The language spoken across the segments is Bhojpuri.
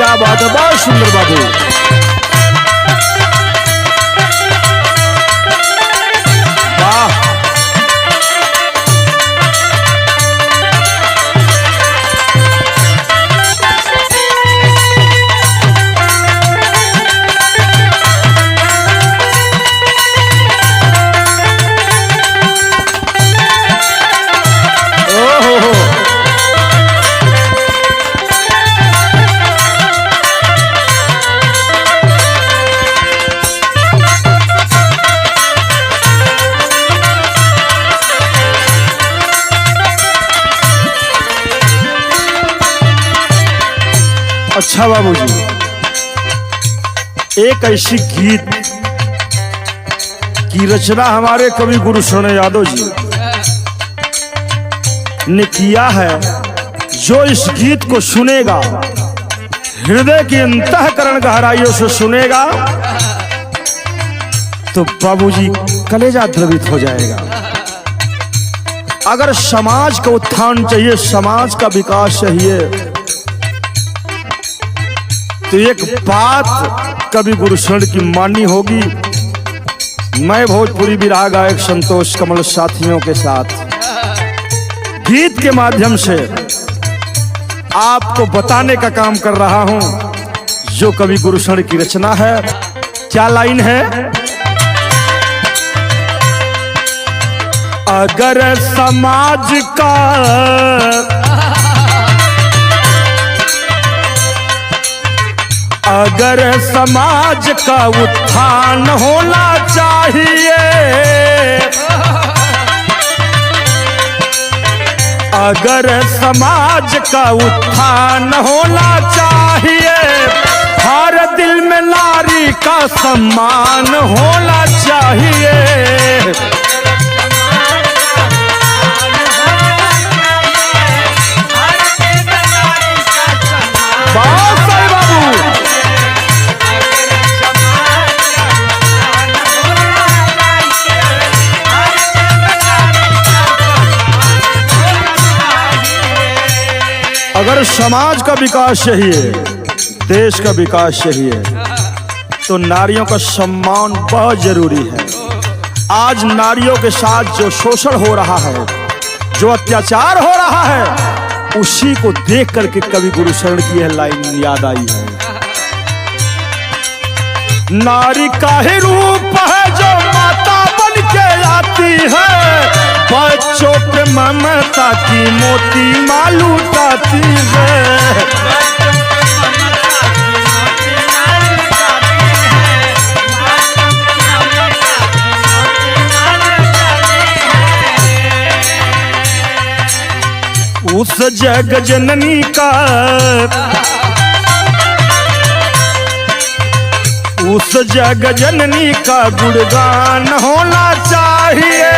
क्या बात है, बहुत सुंदर बाबू। वाह, अच्छा बाबूजी, एक ऐसी गीत की रचना हमारे कवि गुरुशरण यादव जी ने किया है। जो इस गीत को सुनेगा, हृदय की अंतःकरण गहराइयों से सुनेगा, तो बाबूजी कलेजा द्रवित हो जाएगा। अगर समाज का उत्थान चाहिए, समाज का विकास चाहिए, तो एक बात कवि गुरुशरण की माननी होगी। मैं भोजपुरी विरहा गायक संतोष कमल साथियों के साथ गीत के माध्यम से आपको बताने का काम कर रहा हूं, जो कवि गुरुशरण की रचना है। क्या लाइन है? अगर समाज का उत्थान होना चाहिए, अगर समाज का उत्थान होना चाहिए, हर दिल में नारी का सम्मान होना चाहिए। बहुत सही बाबू। अगर समाज का विकास चाहिए, देश का विकास चाहिए, तो नारियों का सम्मान बहुत जरूरी है। आज नारियों के साथ जो शोषण हो रहा है, जो अत्याचार हो रहा है, उसी को देख करके कवि गुरुशरण की यह लाइन याद आई है। नारी का ही रूप है जो माता बन के आती है, बच्चों पे ममता की मोती मालू लुटाती है। उस जग जननी का, उस जग जननी का गुणगान होना चाहिए,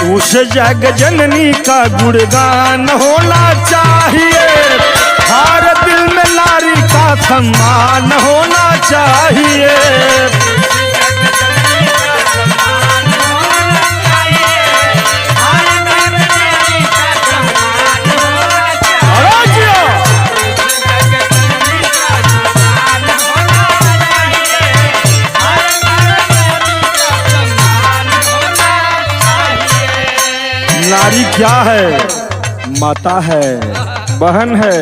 उस जग जननी का गुणगान होना चाहिए, हर दिल में नारी का सम्मान होना चाहिए। नारी क्या है? माता है, बहन है,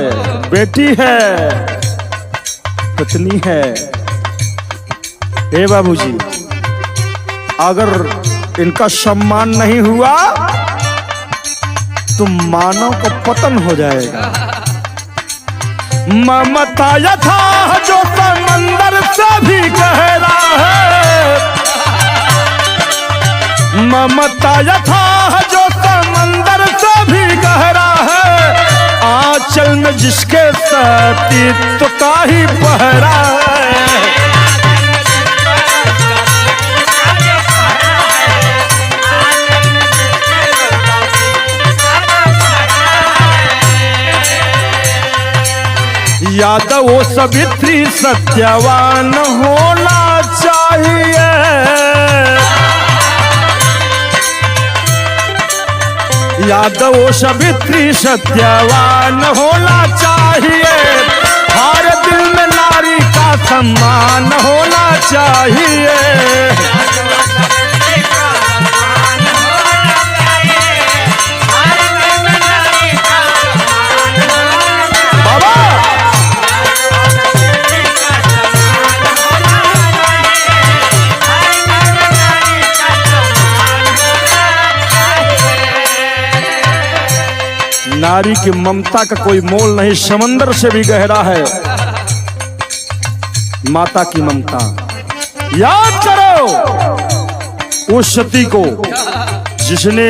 बेटी है, पत्नी है। हे बाबूजी, अगर इनका सम्मान नहीं हुआ तो मानव का पतन हो जाएगा। ममता यथा जो समंदर से भी गहरा है, ममता यथा जो समंदर से भी गहरा है, आंचल में जिसके सतीत्व का ही पहरा है। यादव वो सावित्री सत्यवान होना चाहिए, यादव वो सावित्री सत्यवान होना चाहिए, दिल में नारी का सम्मान होना चाहिए। बाबा नारी की ममता का कोई मोल नहीं, समंदर से भी गहरा है माता की ममता। याद करो उस सती को जिसने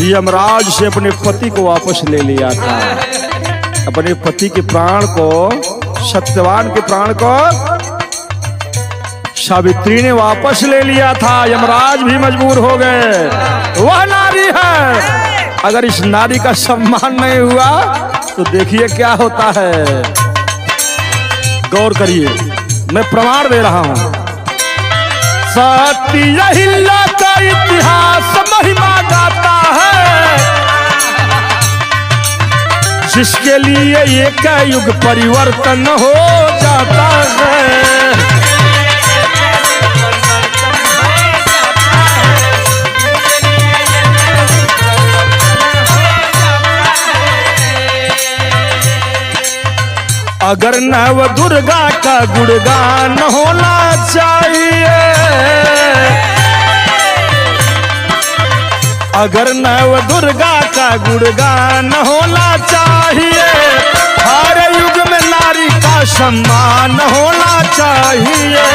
यमराज से अपने पति को वापस ले लिया था, अपने पति के प्राण को, सत्यवान के प्राण को सावित्री ने वापस ले लिया था। यमराज भी मजबूर हो गए। वह नारी है। अगर इस नारी का सम्मान नहीं हुआ तो देखिए क्या होता है। गौर करिए, मैं प्रमाण दे रहा हूं। सती अहिल्या का इतिहास महिमा गाता है, जिसके लिए एक युग परिवर्तन हो जाता है। अगर नव दुर्गा का गुणगान होना चाहिए, अगर नव दुर्गा का गुणगान होना चाहिए, हर युग में नारी का सम्मान होना चाहिए।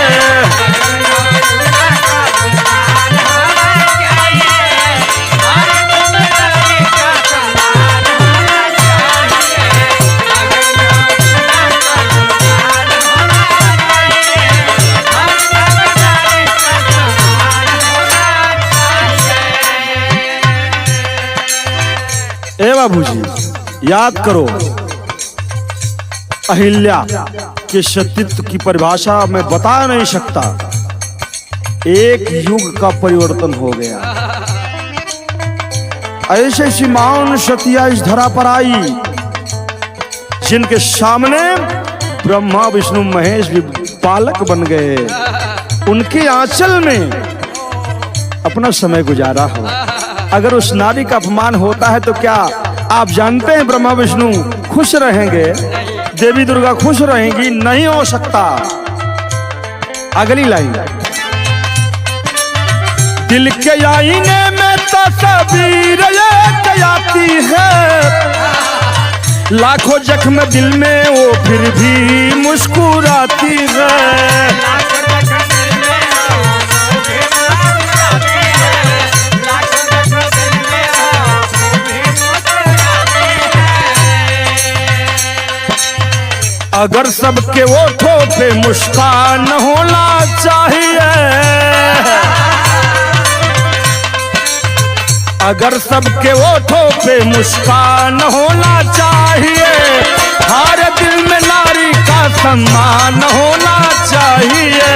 ए बाबूजी, याद करो अहिल्या के सतीत्व की परिभाषा मैं बता नहीं सकता। एक युग का परिवर्तन हो गया। ऐसे ऐसी महान सतिया इस धरा पर आई जिनके सामने ब्रह्मा विष्णु महेश भी बालक बन गए। उनके आंचल में अपना समय गुजारा हो। अगर उस नारी का अपमान होता है तो क्या आप जानते हैं ब्रह्मा विष्णु खुश रहेंगे, देवी दुर्गा खुश रहेंगी? नहीं हो सकता। अगली लाइन, दिल के आईने में तस्वीर एक आती है, लाखों जख्म दिल में वो फिर भी मुस्कुराती है। अगर सबके ओठों पे मुस्कान होना चाहिए, अगर सबके ओठों पे मुस्कान होना चाहिए, हर दिल में नारी का सम्मान होना चाहिए।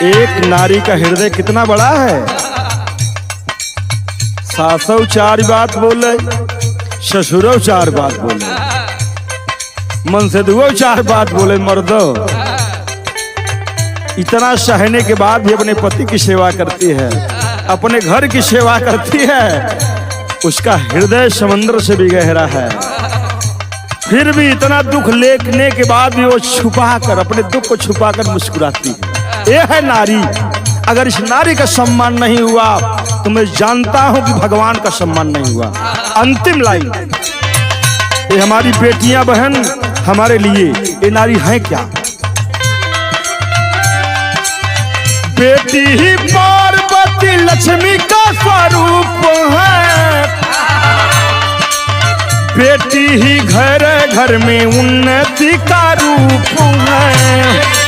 एक नारी का हृदय कितना बड़ा है। सासौ चार बात बोले, ससुरो चार बात बोले, मन से दुओ चार बात बोले मर्दो। इतना सहने के बाद भी अपने पति की सेवा करती है, अपने घर की सेवा करती है। उसका हृदय समंदर से भी गहरा है। फिर भी इतना दुख लेने के बाद भी वो छुपाकर, अपने दुख को छुपाकर मुस्कुराती है। ये है नारी। अगर इस नारी का सम्मान नहीं हुआ तो मैं जानता हूं कि भगवान का सम्मान नहीं हुआ। अंतिम लाइन, ये हमारी बेटियां बहन हमारे लिए ये नारी है क्या? बेटी ही पार्वती लक्ष्मी का स्वरूप है, बेटी ही घर घर में उन्नति का रूप है।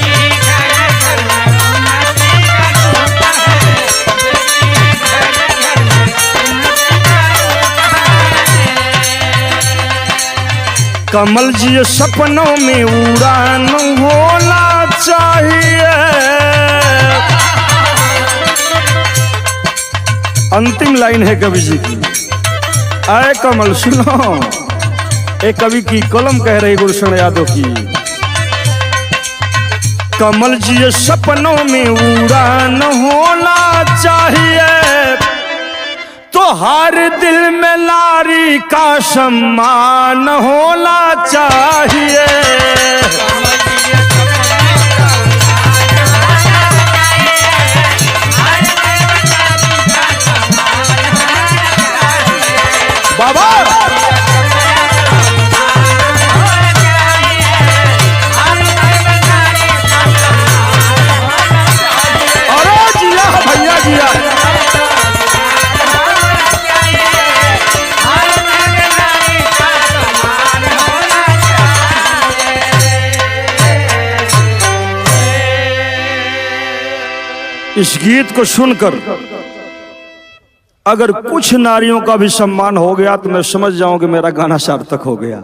कमल जी सपनों में उड़ान होना चाहिए। अंतिम लाइन है कवि जी की, आए कमल सुनो। एक कवि की कलम कह रही गुलशन यादव की, कमल जी सपनों में उड़ान होना चाहिए, तो हर दिल में नारी का सम्मान होना चाहिए। बाबा अरे जिया भैया जिया। इस गीत को सुनकर अगर कुछ नारियों का भी सम्मान हो गया तो मैं समझ जाऊं कि मेरा गाना सार्थक हो गया।